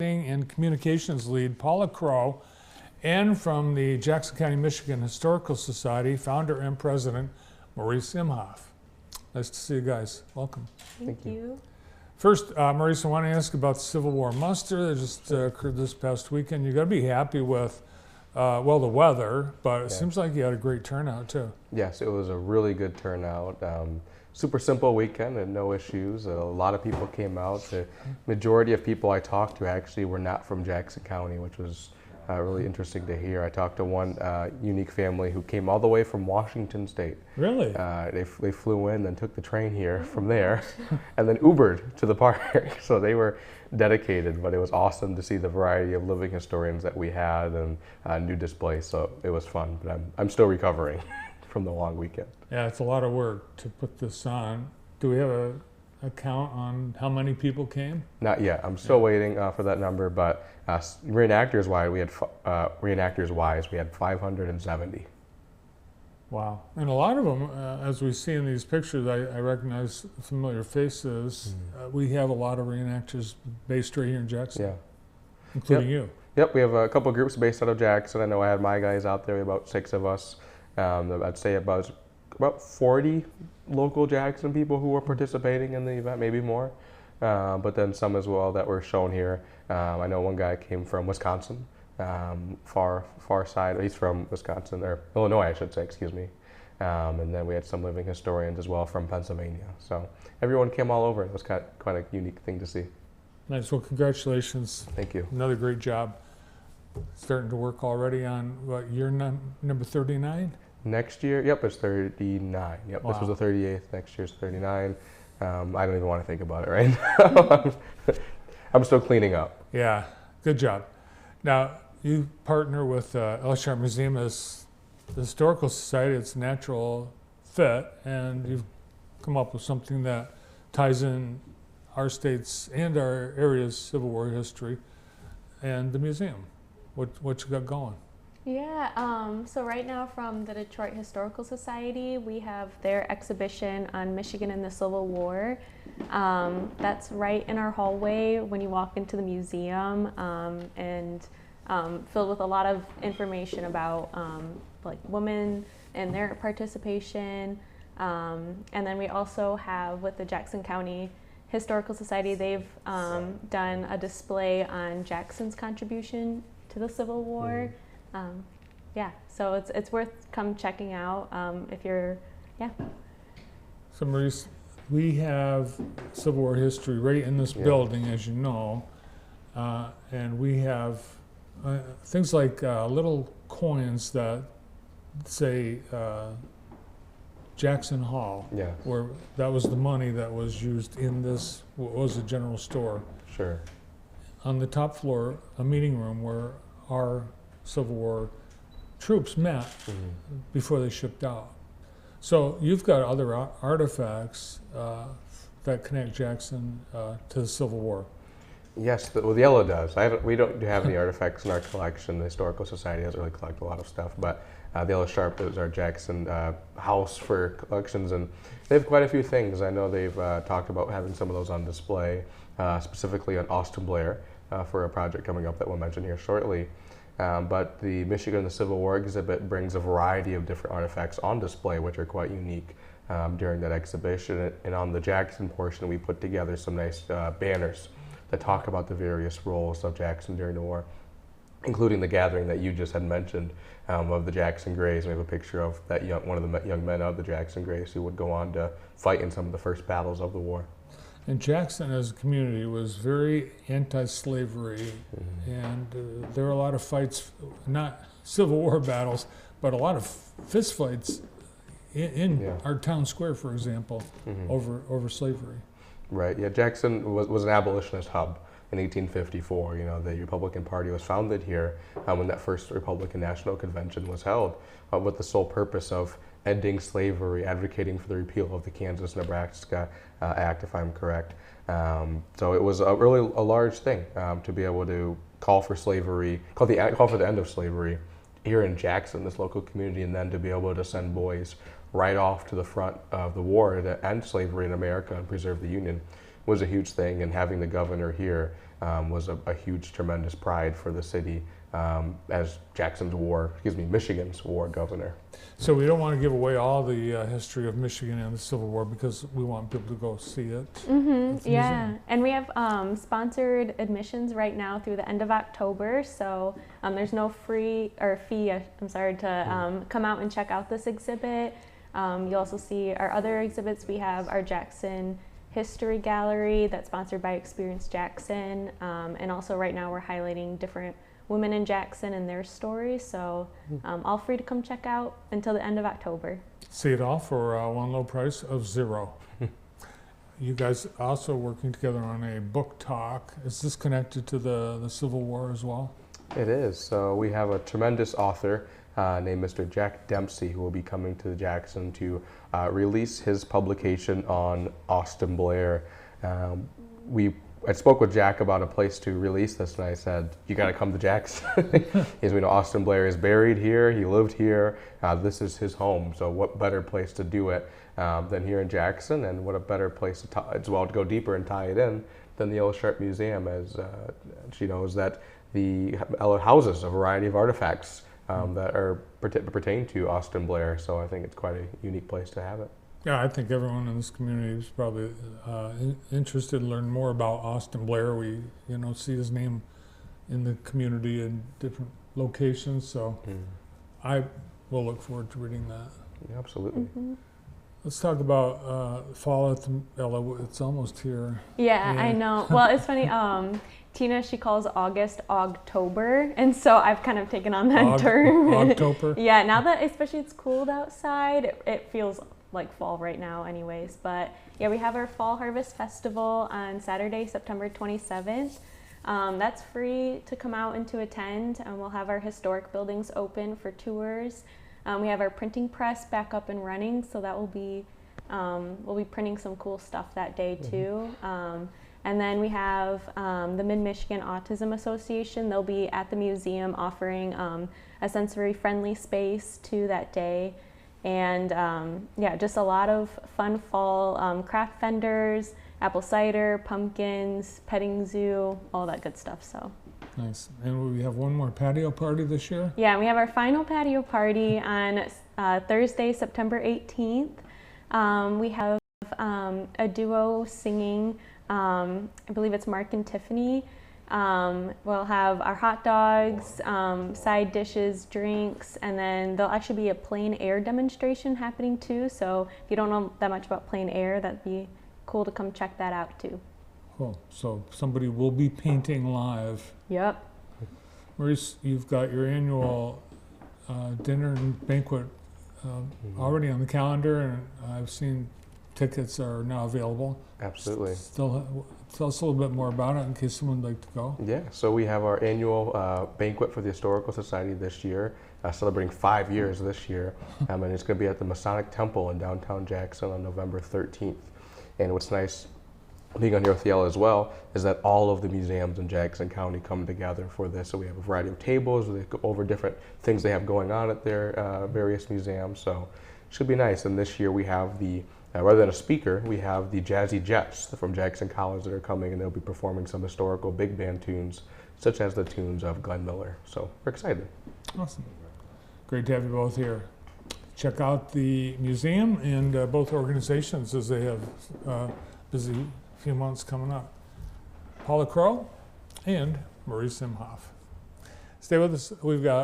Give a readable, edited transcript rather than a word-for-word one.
and communications lead Paula Crow, and from the Jackson County, Michigan Historical Society, founder and president Maurice Imhoff. Nice to see you guys. Welcome. Thank you. First, Maurice, I want to ask about the Civil War muster that just occurred this past weekend. You got to be happy with, well, the weather, but it seems like you had a great turnout too. Yes, it was a really good turnout. Super simple weekend and no issues. A lot of people came out. The majority of people I talked to actually were not from Jackson County, which was really interesting to hear. I talked to one unique family who came all the way from Washington State. Really? They flew in, then took the train here from there, and then Ubered to the park. So they were dedicated, but it was awesome to see the variety of living historians that we had and new displays. So it was fun, but I'm still recovering from the long weekend. Yeah, it's a lot of work to put this on. Do we have a count on how many people came? Not yet. I'm still waiting for that number, but reenactors-wise, we had 570. Wow. And a lot of them, as we see in these pictures, I recognize familiar faces. We have a lot of reenactors based right here in Jackson, including you. Yep, we have a couple groups based out of Jackson. I know I had my guys out there, about 6 of us. I'd say about 40 local Jackson people who were participating in the event, maybe more. But then some as well that were shown here. I know one guy came from Wisconsin, far side. He's from Wisconsin, or Illinois, I should say, excuse me. And then we had some living historians as well from Pennsylvania. So everyone came all over. It was quite a unique thing to see. Nice. Well, congratulations. Thank you. Another great job. Starting to work already on what, year number 39? Next year, yep, it's 39. Yep, Wow. This was the 38th. Next year's 39. I don't even want to think about it right now. I'm still cleaning up. Yeah, good job. Now, you partner with Ellis Sharp Museum as the Historical Society. It's a natural fit, and you've come up with something that ties in our state's and our area's Civil War history and the museum. What you got going? Yeah, so right now from the Detroit Historical Society, we have their exhibition on Michigan and the Civil War. That's right in our hallway when you walk into the museum, and filled with a lot of information about like women and their participation. And then we also have, with the Jackson County Historical Society, they've done a display on Jackson's contribution to the Civil War. Yeah, so it's worth come checking out if you're, So Maurice, we have Civil War history right in this building, as you know, and we have things like little coins that say Jackson Hall, where that was the money that was used in this, what was a general store. Sure. On the top floor, a meeting room where our Civil War troops met before they shipped out. So you've got other artifacts that connect Jackson to the Civil War. Yes, the yellow does. We don't have any artifacts in our collection. The Historical Society doesn't really collect a lot of stuff, but the Ellis Sharp is our Jackson house for collections, and they have quite a few things. I know they've talked about having some of those on display, specifically on Austin Blair for a project coming up that we'll mention here shortly. But the Michigan and the Civil War exhibit brings a variety of different artifacts on display, which are quite unique during that exhibition. And on the Jackson portion, we put together some nice banners that talk about the various roles of Jackson during the war, including the gathering that you just had mentioned of the Jackson Grays. We have a picture of that one of the young men of the Jackson Grays who would go on to fight in some of the first battles of the war. And Jackson as a community was very anti-slavery, and there were a lot of fights, not Civil War battles, but a lot of fist fights in our town square, for example, over slavery. Right, yeah, Jackson was an abolitionist hub in 1854. You know, the Republican Party was founded here when that first Republican National Convention was held with the sole purpose of ending slavery, advocating for the repeal of the Kansas-Nebraska Act, if I'm correct. So it was really a large thing to be able to call for slavery, call for the end of slavery here in Jackson, this local community, and then to be able to send boys right off to the front of the war to end slavery in America and preserve the Union was a huge thing. And having the governor here was a huge, tremendous pride for the city as Michigan's war governor. So we don't want to give away all the history of Michigan and the Civil War because we want people to go see it. Mm-hmm. Yeah, and we have sponsored admissions right now through the end of October. So there's no fee to come out and check out this exhibit. You'll also see our other exhibits. We have our Jackson History Gallery that's sponsored by Experience Jackson, and also right now we're highlighting different women in Jackson and their stories. So all free to come check out until the end of October. See it all for one low price of $0. You guys also working together on a book talk. Is this connected to the Civil War as well? It is. So we have a tremendous author named Mr. Jack Dempsey who will be coming to Jackson to release his publication on Austin Blair. I spoke with Jack about a place to release this, and I said, "You got to come to Jackson." As we know, Austin Blair is buried here. He lived here. This is his home. So, what better place to do it than here in Jackson? And what a better place to go deeper and tie it in than the Ella Sharp Museum, as she knows that the Ella houses a variety of artifacts that are pertain to Austin Blair. So, I think it's quite a unique place to have it. Yeah, I think everyone in this community is probably interested in learning more about Austin Blair. We, see his name in the community in different locations, so I will look forward to reading that. Yeah, absolutely. Mm-hmm. Let's talk about fall at the Ella. It's almost here. Yeah, I know. Well, it's funny. Tina, she calls August Ogtober, and so I've kind of taken on that term. Ogtober? Yeah, now that especially it's cooled outside, it feels like fall right now anyways. But yeah, we have our Fall Harvest Festival on Saturday, September 27th. That's free to come out and to attend, and we'll have our historic buildings open for tours. We have our printing press back up and running, so that will be, we'll be printing some cool stuff that day too. And then we have the Mid-Michigan Autism Association. They'll be at the museum offering a sensory-friendly space too that day. And yeah, just a lot of fun fall craft vendors, apple cider, pumpkins, petting zoo, all that good stuff. So nice. And we have one more patio party this year? yeah, we have our final patio party on Thursday, September 18th. We have a duo singing. I believe it's Mark and Tiffany. We'll have our hot dogs, side dishes, drinks, and then there'll actually be a plein air demonstration happening too. So if you don't know that much about plein air, that'd be cool to come check that out too. Cool. So somebody will be painting live. Yep. Maurice, you've got your annual dinner and banquet already on the calendar, and I've seen tickets are now available. Absolutely. Still, tell us a little bit more about it in case someone would like to go. Yeah, so we have our annual banquet for the Historical Society this year, celebrating 5 years this year, and it's going to be at the Masonic Temple in downtown Jackson on November 13th. And what's nice, being on here with Ella as well, is that all of the museums in Jackson County come together for this. So we have a variety of tables where they go over different things they have going on at their various museums. So it should be nice. And this year we have the rather than a speaker, we have the Jazzy Jets from Jackson College that are coming, and they'll be performing some historical big band tunes, such as the tunes of Glenn Miller. So we're excited. Awesome. Great to have you both here. Check out the museum and both organizations as they have busy few months coming up. Paula Crow and Maurice Imhoff. Stay with us. We've got